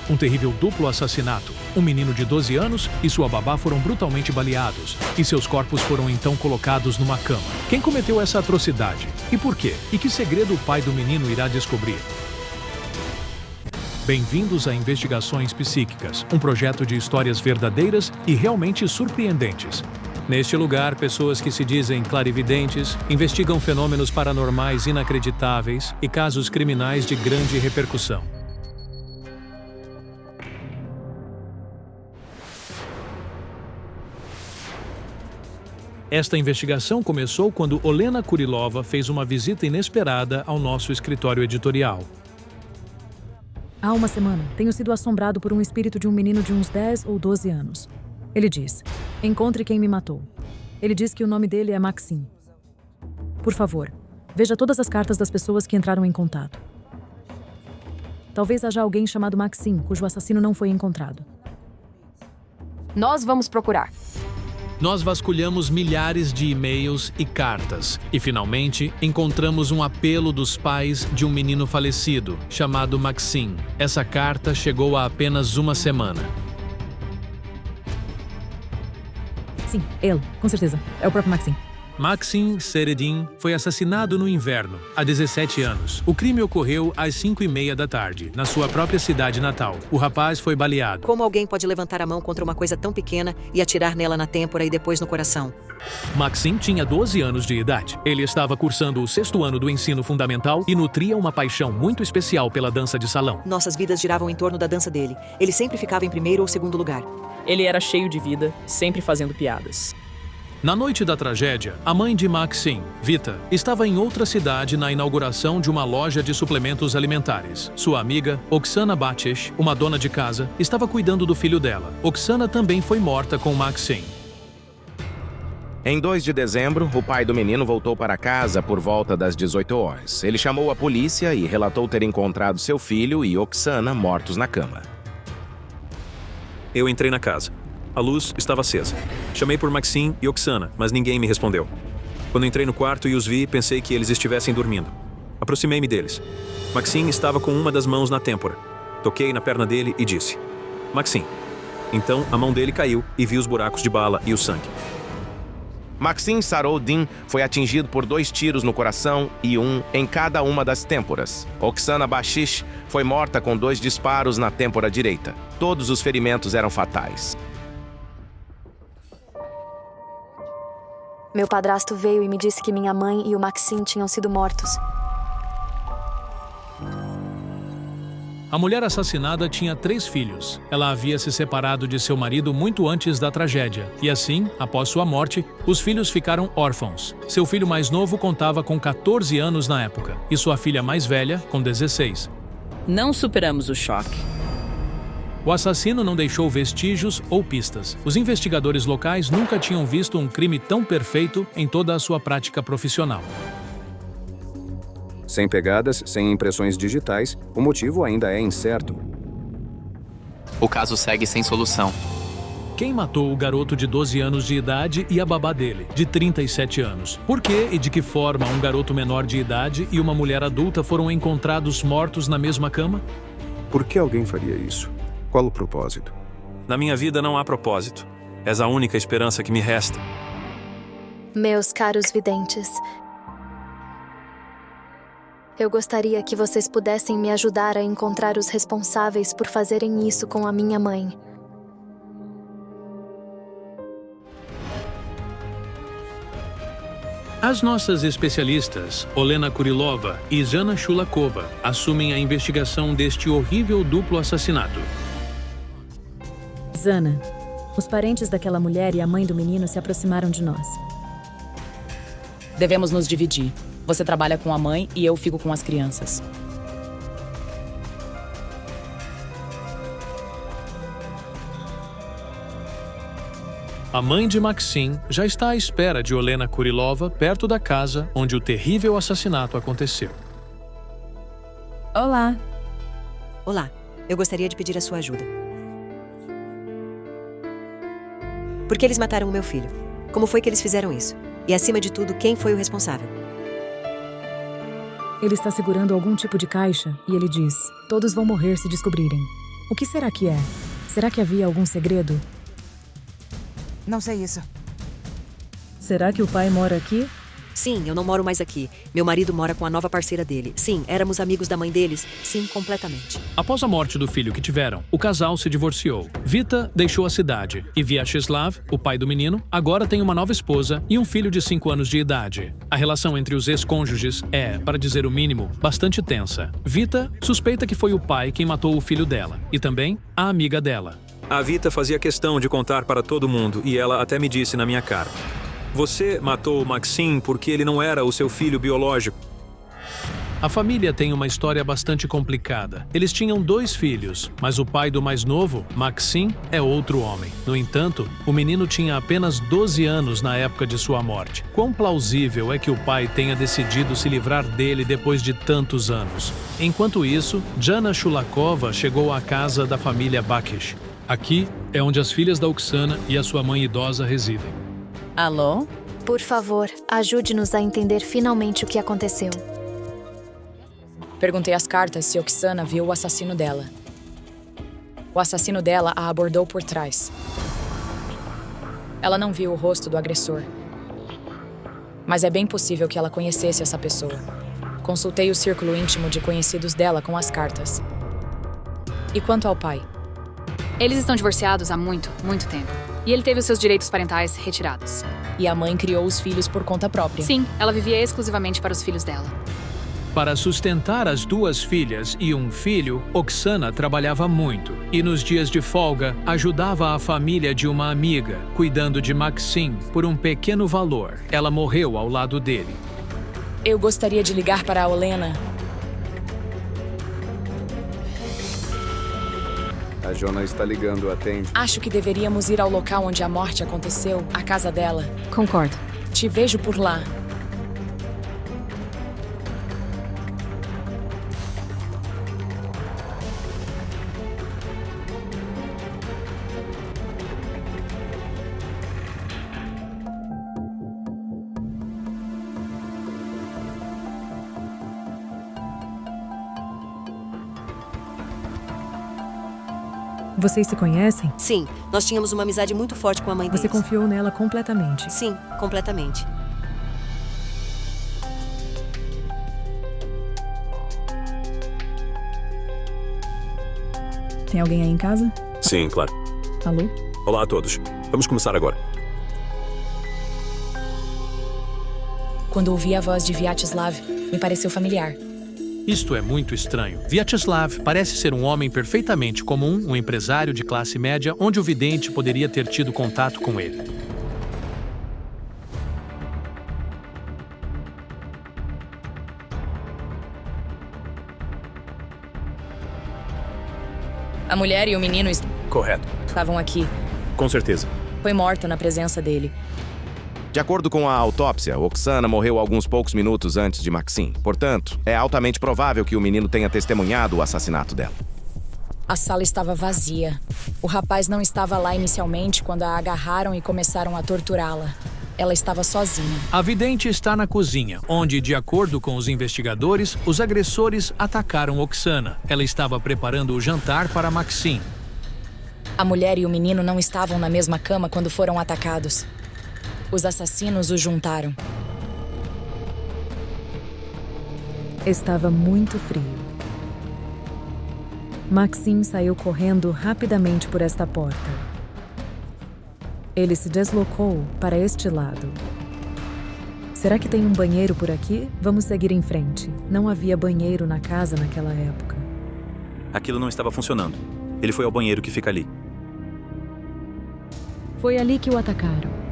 Um terrível duplo assassinato. Um menino de 12 anos e sua babá foram brutalmente baleados, e seus corpos foram então colocados numa cama. Quem cometeu essa atrocidade? E por quê? E que segredo o pai do menino irá descobrir? Bem-vindos a Investigações Psíquicas, um projeto de histórias verdadeiras e realmente surpreendentes. Neste lugar, pessoas que se dizem clarividentes investigam fenômenos paranormais inacreditáveis e casos criminais de grande repercussão. Esta investigação começou quando Olena Kurilova fez uma visita inesperada ao nosso escritório editorial. Há uma semana, tenho sido assombrado por um espírito de um menino de uns 10 ou 12 anos. Ele diz: encontre quem me matou. Ele diz que o nome dele é Maxim. Por favor, veja todas as cartas das pessoas que entraram em contato. Talvez haja alguém chamado Maxim, cujo assassino não foi encontrado. Nós vamos procurar. Nós vasculhamos milhares de e-mails e cartas e, finalmente, encontramos um apelo dos pais de um menino falecido, chamado Maxim. Essa carta chegou há apenas uma semana. Sim, ele, com certeza. É o próprio Maxim. Maxim Seredin foi assassinado no inverno, há 17 anos. O crime ocorreu às 5h30 da tarde, na sua própria cidade natal. O rapaz foi baleado. Como alguém pode levantar a mão contra uma coisa tão pequena e atirar nela na têmpora e depois no coração? Maxim tinha 12 anos de idade. Ele estava cursando o 6º ano do ensino fundamental e nutria uma paixão muito especial pela dança de salão. Nossas vidas giravam em torno da dança dele. Ele sempre ficava em primeiro ou segundo lugar. Ele era cheio de vida, sempre fazendo piadas. Na noite da tragédia, a mãe de Maxim, Vita, estava em outra cidade na inauguração de uma loja de suplementos alimentares. Sua amiga, Oksana Bachesh, uma dona de casa, estava cuidando do filho dela. Oksana também foi morta com Maxim. Em 2 de dezembro, o pai do menino voltou para casa por volta das 18 horas. Ele chamou a polícia e relatou ter encontrado seu filho e Oksana mortos na cama. Eu entrei na casa. A luz estava acesa. Chamei por Maxim e Oksana, mas ninguém me respondeu. Quando entrei no quarto e os vi, pensei que eles estivessem dormindo. Aproximei-me deles. Maxim estava com uma das mãos na têmpora. Toquei na perna dele e disse: Maxim. Então a mão dele caiu e vi os buracos de bala e o sangue. Maxim Sarodin foi atingido por 2 tiros no coração e um em cada uma das têmporas. Oksana Bachesh foi morta com 2 disparos na têmpora direita. Todos os ferimentos eram fatais. Meu padrasto veio e me disse que minha mãe e o Maxim tinham sido mortos. A mulher assassinada tinha 3 filhos. Ela havia se separado de seu marido muito antes da tragédia. E assim, após sua morte, os filhos ficaram órfãos. Seu filho mais novo contava com 14 anos na época, e sua filha mais velha com 16. Não superamos o choque. O assassino não deixou vestígios ou pistas. Os investigadores locais nunca tinham visto um crime tão perfeito em toda a sua prática profissional. Sem pegadas, sem impressões digitais, o motivo ainda é incerto. O caso segue sem solução. Quem matou o garoto de 12 anos de idade e a babá dele, de 37 anos? Por que e de que forma um garoto menor de idade e uma mulher adulta foram encontrados mortos na mesma cama? Por que alguém faria isso? Qual o propósito? Na minha vida não há propósito. És a única esperança que me resta. Meus caros videntes, eu gostaria que vocês pudessem me ajudar a encontrar os responsáveis por fazerem isso com a minha mãe. As nossas especialistas, Olena Kurilova e Zana Shulakova, assumem a investigação deste horrível duplo assassinato. Zana, os parentes daquela mulher e a mãe do menino se aproximaram de nós. Devemos nos dividir. Você trabalha com a mãe e eu fico com as crianças. A mãe de Maxim já está à espera de Olena Kurilova perto da casa onde o terrível assassinato aconteceu. Olá. Olá, eu gostaria de pedir a sua ajuda. Por que eles mataram o meu filho? Como foi que eles fizeram isso? E, acima de tudo, quem foi o responsável? Ele está segurando algum tipo de caixa e ele diz: todos vão morrer se descobrirem. O que será que é? Será que havia algum segredo? Não sei isso. Será que o pai mora aqui? Sim, eu não moro mais aqui. Meu marido mora com a nova parceira dele. Sim, éramos amigos da mãe deles. Sim, completamente. Após a morte do filho que tiveram, o casal se divorciou. Vita deixou a cidade e Vyacheslav, o pai do menino, agora tem uma nova esposa e um filho de 5 anos de idade. A relação entre os ex-cônjuges é, para dizer o mínimo, bastante tensa. Vita suspeita que foi o pai quem matou o filho dela e também a amiga dela. A Vita fazia questão de contar para todo mundo e ela até me disse na minha cara: "Você matou o Maxim porque ele não era o seu filho biológico." A família tem uma história bastante complicada. Eles tinham 2 filhos, mas o pai do mais novo, Maxim, é outro homem. No entanto, o menino tinha apenas 12 anos na época de sua morte. Quão plausível é que o pai tenha decidido se livrar dele depois de tantos anos? Enquanto isso, Jana Shulakova chegou à casa da família Bakish. Aqui é onde as filhas da Oksana e a sua mãe idosa residem. Alô? Por favor, ajude-nos a entender finalmente o que aconteceu. Perguntei às cartas se Oksana viu o assassino dela. O assassino dela a abordou por trás. Ela não viu o rosto do agressor. Mas é bem possível que ela conhecesse essa pessoa. Consultei o círculo íntimo de conhecidos dela com as cartas. E quanto ao pai? Eles estão divorciados há muito tempo. E ele teve os seus direitos parentais retirados. E a mãe criou os filhos por conta própria. Sim, ela vivia exclusivamente para os filhos dela. Para sustentar as 2 filhas e um filho, Oksana trabalhava muito e nos dias de folga ajudava a família de uma amiga, cuidando de Maxim por um pequeno valor. Ela morreu ao lado dele. Eu gostaria de ligar para a Olena. A Jona está ligando, atende. Acho que deveríamos ir ao local onde a morte aconteceu, a casa dela. Concordo. Te vejo por lá. Vocês se conhecem? Sim, nós tínhamos uma amizade muito forte com a mãe deles. Você confiou nela completamente? Sim, completamente. Tem alguém aí em casa? Sim, claro. Alô? Olá a todos. Vamos começar agora. Quando ouvi a voz de Vyacheslav, me pareceu familiar. Isto é muito estranho. Vyacheslav parece ser um homem perfeitamente comum, um empresário de classe média, onde o vidente poderia ter tido contato com ele. A mulher e o menino Correto. estavam aqui. Com certeza. Foi morta na presença dele. De acordo com a autópsia, Oksana morreu alguns poucos minutos antes de Maxim. Portanto, é altamente provável que o menino tenha testemunhado o assassinato dela. A sala estava vazia. O rapaz não estava lá inicialmente quando a agarraram e começaram a torturá-la. Ela estava sozinha. A vidente está na cozinha, onde, de acordo com os investigadores, os agressores atacaram Oksana. Ela estava preparando o jantar para Maxim. A mulher e o menino não estavam na mesma cama quando foram atacados. Os assassinos os juntaram. Estava muito frio. Maxim saiu correndo rapidamente por esta porta. Ele se deslocou para este lado. Será que tem um banheiro por aqui? Vamos seguir em frente. Não havia banheiro na casa naquela época. Aquilo não estava funcionando. Ele foi ao banheiro que fica ali. Foi ali que o atacaram.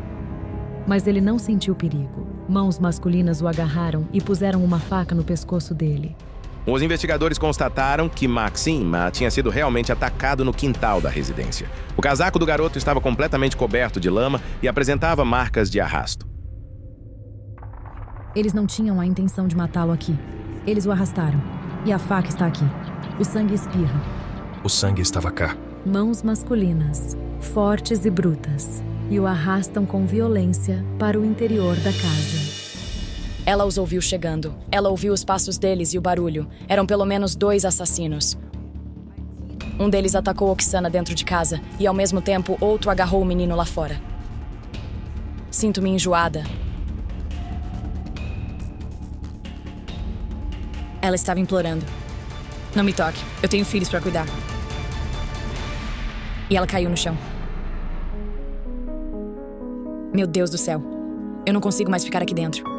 Mas ele não sentiu perigo. Mãos masculinas o agarraram e puseram uma faca no pescoço dele. Os investigadores constataram que Maxim tinha sido realmente atacado no quintal da residência. O casaco do garoto estava completamente coberto de lama e apresentava marcas de arrasto. Eles não tinham a intenção de matá-lo aqui. Eles o arrastaram. E a faca está aqui. O sangue espirra. O sangue estava cá. Mãos masculinas, fortes e brutas, e o arrastam com violência para o interior da casa. Ela os ouviu chegando. Ela ouviu os passos deles e o barulho. Eram pelo menos 2 assassinos. Um deles atacou Oksana dentro de casa e, ao mesmo tempo, outro agarrou o menino lá fora. Sinto-me enjoada. Ela estava implorando. Não me toque, eu tenho filhos para cuidar. E ela caiu no chão. Meu Deus do céu. Eu não consigo mais ficar aqui dentro.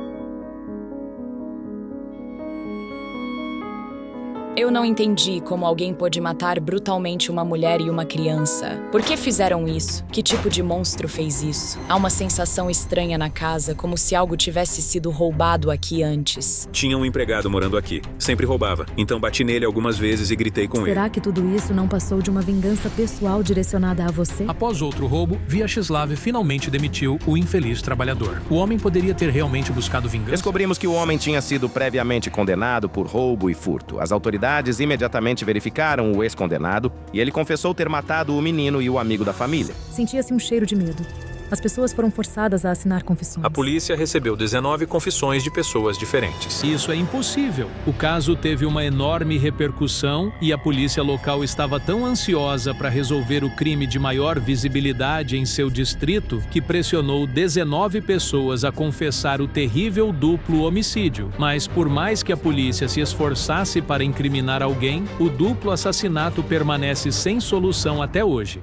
Eu não entendi como alguém pôde matar brutalmente uma mulher e uma criança. Por que fizeram isso? Que tipo de monstro fez isso? Há uma sensação estranha na casa, como se algo tivesse sido roubado aqui antes. Tinha um empregado morando aqui. Sempre roubava. Então bati nele algumas vezes e gritei com ele. Será que tudo isso não passou de uma vingança pessoal direcionada a você? Após outro roubo, Vyacheslav finalmente demitiu o infeliz trabalhador. O homem poderia ter realmente buscado vingança? Descobrimos que o homem tinha sido previamente condenado por roubo e furto. As autoridades imediatamente verificaram o ex-condenado e ele confessou ter matado o menino e o amigo da família. Sentia-se um cheiro de medo. As pessoas foram forçadas a assinar confissões. A polícia recebeu 19 confissões de pessoas diferentes. Isso é impossível. O caso teve uma enorme repercussão e a polícia local estava tão ansiosa para resolver o crime de maior visibilidade em seu distrito que pressionou 19 pessoas a confessar o terrível duplo homicídio. Mas por mais que a polícia se esforçasse para incriminar alguém, o duplo assassinato permanece sem solução até hoje.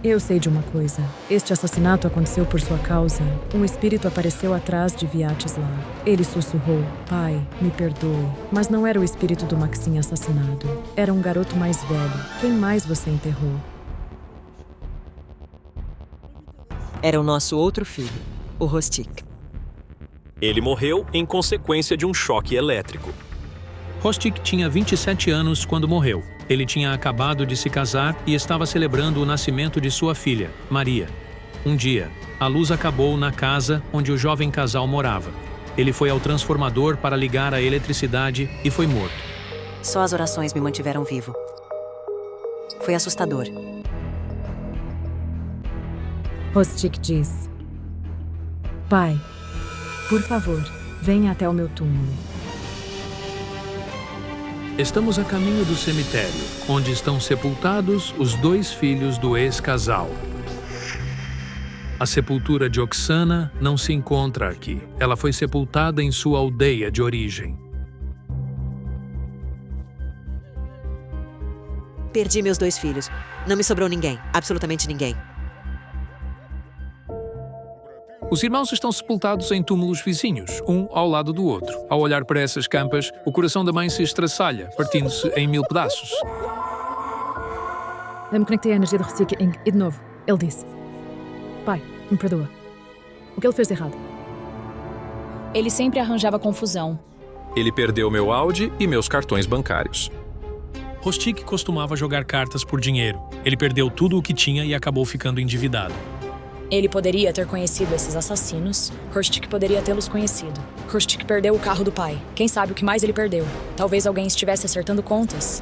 Eu sei de uma coisa. Este assassinato aconteceu por sua causa. Um espírito apareceu atrás de Vyacheslav. Ele sussurrou: "Pai, me perdoe." Mas não era o espírito do Maxim assassinado. Era um garoto mais velho. Quem mais você enterrou? Era o nosso outro filho, o Rostik. Ele morreu em consequência de um choque elétrico. Rostik tinha 27 anos quando morreu. Ele tinha acabado de se casar e estava celebrando o nascimento de sua filha, Maria. Um dia, a luz acabou na casa onde o jovem casal morava. Ele foi ao transformador para ligar a eletricidade e foi morto. Só as orações me mantiveram vivo. Foi assustador. Rostik diz: "Pai, por favor, venha até o meu túmulo." Estamos a caminho do cemitério, onde estão sepultados os 2 filhos do ex-casal. A sepultura de Oksana não se encontra aqui. Ela foi sepultada em sua aldeia de origem. Perdi meus 2 filhos. Não me sobrou ninguém, absolutamente ninguém. Os irmãos estão sepultados em túmulos vizinhos, um ao lado do outro. Ao olhar para essas campas, o coração da mãe se estraçalha, partindo-se em 1000 pedaços. Eu me conectei à energia do Rostik e de novo, ele disse: "Pai, me perdoa. O que ele fez de errado?" Ele sempre arranjava confusão. Ele perdeu meu Audi e meus cartões bancários. Rostik costumava jogar cartas por dinheiro. Ele perdeu tudo o que tinha e acabou ficando endividado. Ele poderia ter conhecido esses assassinos. Rostik poderia tê-los conhecido. Rostik perdeu o carro do pai. Quem sabe o que mais ele perdeu? Talvez alguém estivesse acertando contas.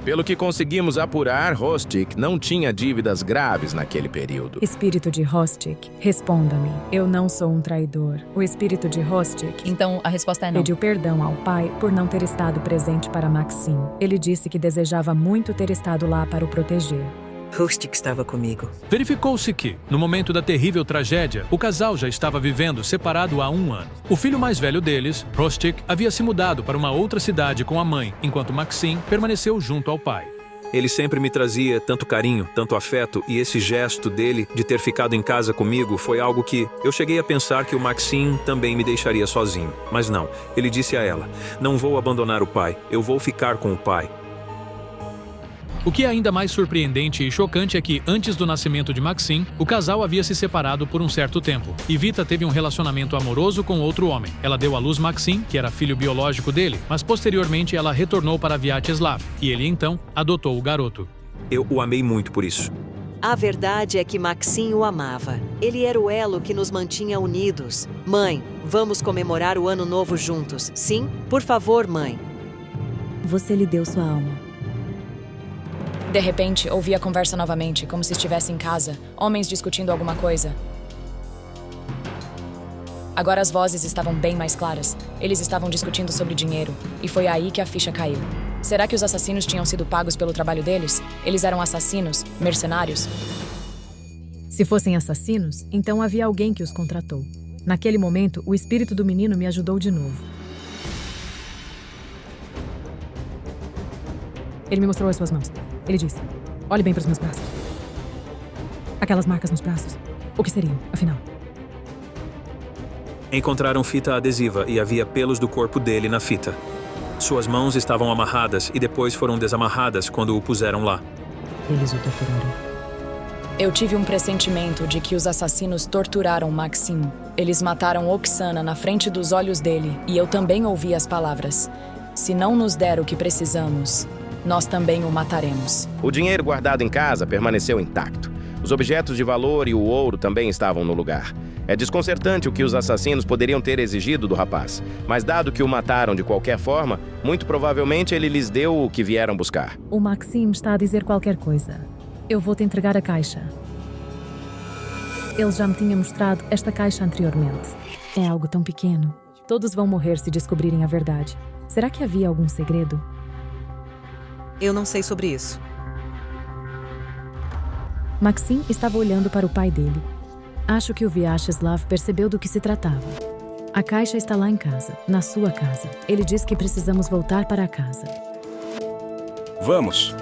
Pelo que conseguimos apurar, Rostik não tinha dívidas graves naquele período. Espírito de Rostik, responda-me. Eu não sou um traidor. O espírito de Rostik... Então, a resposta é não. Pediu perdão ao pai por não ter estado presente para Maxim. Ele disse que desejava muito ter estado lá para o proteger. Rostik estava comigo. Verificou-se que, no momento da terrível tragédia, o casal já estava vivendo separado há 1 ano. O filho mais velho deles, Rostik, havia se mudado para uma outra cidade com a mãe, enquanto Maxim permaneceu junto ao pai. Ele sempre me trazia tanto carinho, tanto afeto, e esse gesto dele de ter ficado em casa comigo foi algo que eu cheguei a pensar que o Maxim também me deixaria sozinho. Mas não, ele disse a ela: "Não vou abandonar o pai, eu vou ficar com o pai." O que é ainda mais surpreendente e chocante é que, antes do nascimento de Maxim, o casal havia se separado por um certo tempo. E Vita teve um relacionamento amoroso com outro homem. Ela deu à luz Maxim, que era filho biológico dele, mas posteriormente ela retornou para Vyacheslav, e ele então adotou o garoto. Eu o amei muito por isso. A verdade é que Maxim o amava. Ele era o elo que nos mantinha unidos. Mãe, vamos comemorar o ano novo juntos. Sim? Por favor, mãe. Você lhe deu sua alma. De repente, ouvi a conversa novamente, como se estivesse em casa, homens discutindo alguma coisa. Agora as vozes estavam bem mais claras. Eles estavam discutindo sobre dinheiro, e foi aí que a ficha caiu. Será que os assassinos tinham sido pagos pelo trabalho deles? Eles eram assassinos? Mercenários? Se fossem assassinos, então havia alguém que os contratou. Naquele momento, o espírito do menino me ajudou de novo. Ele me mostrou as suas mãos. Ele disse: olhe bem para os meus braços. Aquelas marcas nos braços. O que seriam, afinal? Encontraram fita adesiva e havia pelos do corpo dele na fita. Suas mãos estavam amarradas e depois foram desamarradas quando o puseram lá. Eles o torturaram. Eu tive um pressentimento de que os assassinos torturaram Maxim. Eles mataram Oksana na frente dos olhos dele e eu também ouvi as palavras: se não nos der o que precisamos, nós também o mataremos. O dinheiro guardado em casa permaneceu intacto. Os objetos de valor e o ouro também estavam no lugar. É desconcertante o que os assassinos poderiam ter exigido do rapaz, mas dado que o mataram de qualquer forma, muito provavelmente ele lhes deu o que vieram buscar. O Maxim está a dizer qualquer coisa. Eu vou te entregar a caixa. Ele já me tinha mostrado esta caixa anteriormente. É algo tão pequeno. Todos vão morrer se descobrirem a verdade. Será que havia algum segredo? Eu não sei sobre isso. Maxim estava olhando para o pai dele. Acho que o Vyacheslav percebeu do que se tratava. A caixa está lá em casa, na sua casa. Ele diz que precisamos voltar para a casa. Vamos!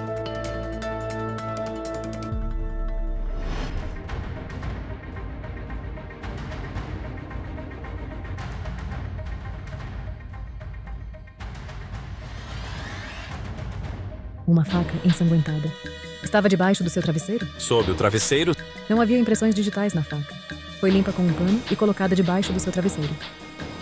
Uma faca ensanguentada. Estava debaixo do seu travesseiro? Sob o travesseiro? Não havia impressões digitais na faca. Foi limpa com um pano e colocada debaixo do seu travesseiro.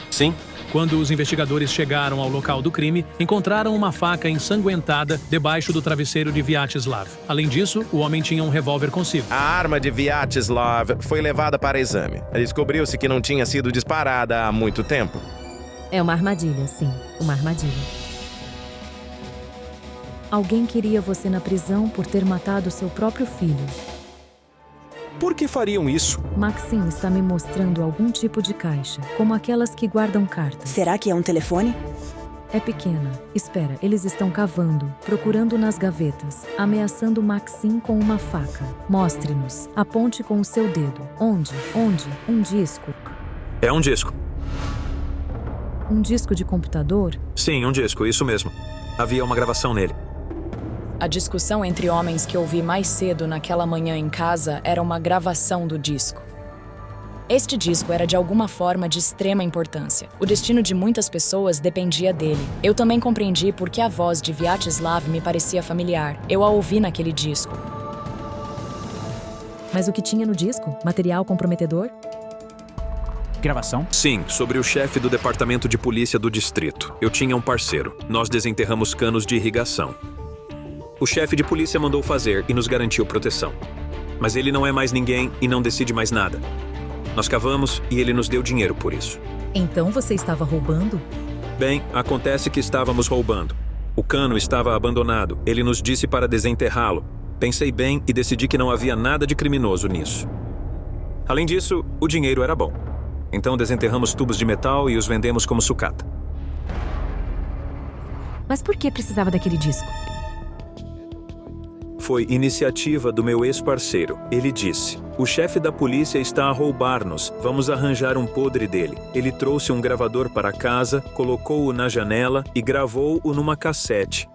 Sim. Quando os investigadores chegaram ao local do crime, encontraram uma faca ensanguentada debaixo do travesseiro de Vyacheslav. Além disso, o homem tinha um revólver consigo. A arma de Vyacheslav foi levada para exame. Descobriu-se que não tinha sido disparada há muito tempo. É uma armadilha, sim. Uma armadilha. Alguém queria você na prisão por ter matado seu próprio filho. Por que fariam isso? Maxim está me mostrando algum tipo de caixa, como aquelas que guardam cartas. Será que é um telefone? É pequena. Espera, eles estão cavando, procurando nas gavetas, ameaçando Maxim com uma faca. Mostre-nos. Aponte com o seu dedo. Onde? Onde? Um disco. É um disco. Um disco de computador? Sim, um disco, isso mesmo. Havia uma gravação nele. A discussão entre homens que ouvi mais cedo naquela manhã em casa era uma gravação do disco. Este disco era de alguma forma de extrema importância. O destino de muitas pessoas dependia dele. Eu também compreendi por que a voz de Vyacheslav me parecia familiar. Eu a ouvi naquele disco. Mas o que tinha no disco? Material comprometedor? Gravação? Sim, sobre o chefe do departamento de polícia do distrito. Eu tinha um parceiro. Nós desenterramos canos de irrigação. O chefe de polícia mandou fazer e nos garantiu proteção. Mas ele não é mais ninguém e não decide mais nada. Nós cavamos e ele nos deu dinheiro por isso. Então você estava roubando? Bem, acontece que estávamos roubando. O cano estava abandonado. Ele nos disse para desenterrá-lo. Pensei bem e decidi que não havia nada de criminoso nisso. Além disso, o dinheiro era bom. Então desenterramos tubos de metal e os vendemos como sucata. Mas por que precisava daquele disco? Foi iniciativa do meu ex-parceiro. Ele disse: o chefe da polícia está a roubar-nos. Vamos arranjar um podre dele. Ele trouxe um gravador para casa, colocou-o na janela e gravou-o numa cassete.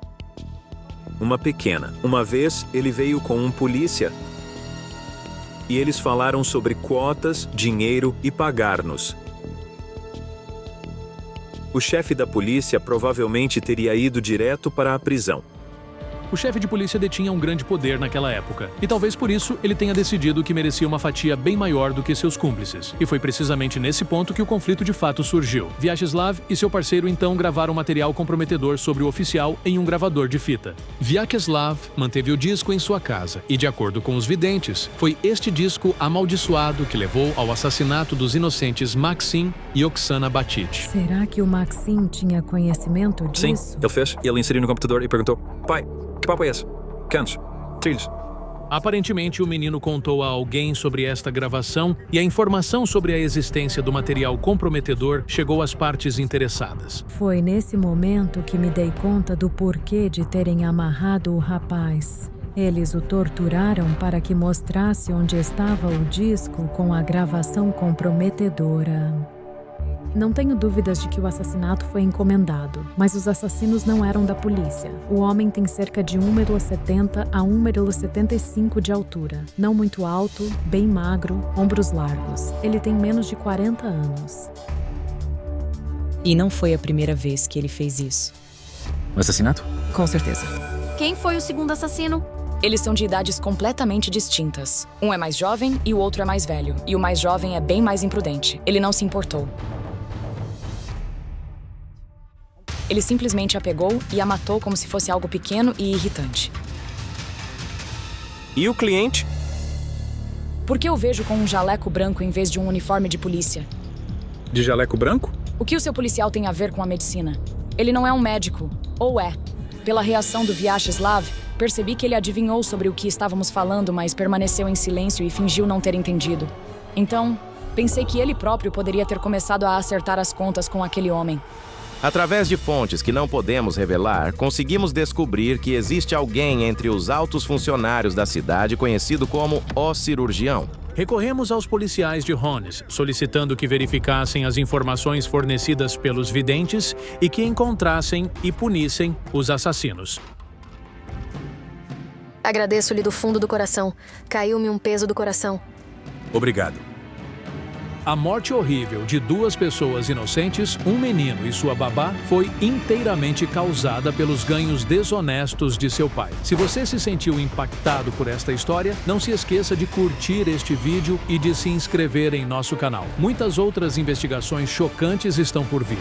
Uma pequena. Uma vez, ele veio com um polícia e eles falaram sobre quotas, dinheiro e pagar-nos. O chefe da polícia provavelmente teria ido direto para a prisão. O chefe de polícia detinha um grande poder naquela época, e talvez por isso ele tenha decidido que merecia uma fatia bem maior do que seus cúmplices. E foi precisamente nesse ponto que o conflito de fato surgiu. Vyacheslav e seu parceiro então gravaram material comprometedor sobre o oficial em um gravador de fita. Vyacheslav manteve o disco em sua casa, e de acordo com os videntes, foi este disco amaldiçoado que levou ao assassinato dos inocentes Maxim e Oksana Batich. Será que o Maxim tinha conhecimento disso? Sim, ele fez, e ele inseriu no computador e perguntou: pai, que papo é esse? Canos, trilhos. Aparentemente, o menino contou a alguém sobre esta gravação e a informação sobre a existência do material comprometedor chegou às partes interessadas. Foi nesse momento que me dei conta do porquê de terem amarrado o rapaz. Eles o torturaram para que mostrasse onde estava o disco com a gravação comprometedora. Não tenho dúvidas de que o assassinato foi encomendado, mas os assassinos não eram da polícia. O homem tem cerca de 1,70 a 1,75 de altura. Não muito alto, bem magro, ombros largos. Ele tem menos de 40 anos. E não foi a primeira vez que ele fez isso. O assassinato? Com certeza. Quem foi o segundo assassino? Eles são de idades completamente distintas. Um é mais jovem e o outro é mais velho. E o mais jovem é bem mais imprudente. Ele não se importou. Ele simplesmente a pegou e a matou como se fosse algo pequeno e irritante. E o cliente? Por que eu vejo com um jaleco branco em vez de um uniforme de polícia? De jaleco branco? O que o seu policial tem a ver com a medicina? Ele não é um médico. Ou é? Pela reação do Vyacheslav, percebi que ele adivinhou sobre o que estávamos falando, mas permaneceu em silêncio e fingiu não ter entendido. Então, pensei que ele próprio poderia ter começado a acertar as contas com aquele homem. Através de fontes que não podemos revelar, conseguimos descobrir que existe alguém entre os altos funcionários da cidade conhecido como o cirurgião. Recorremos aos policiais de Hones, solicitando que verificassem as informações fornecidas pelos videntes e que encontrassem e punissem os assassinos. Agradeço-lhe do fundo do coração. Caiu-me um peso do coração. Obrigado. A morte horrível de 2 pessoas inocentes, um menino e sua babá, foi inteiramente causada pelos ganhos desonestos de seu pai. Se você se sentiu impactado por esta história, não se esqueça de curtir este vídeo e de se inscrever em nosso canal. Muitas outras investigações chocantes estão por vir.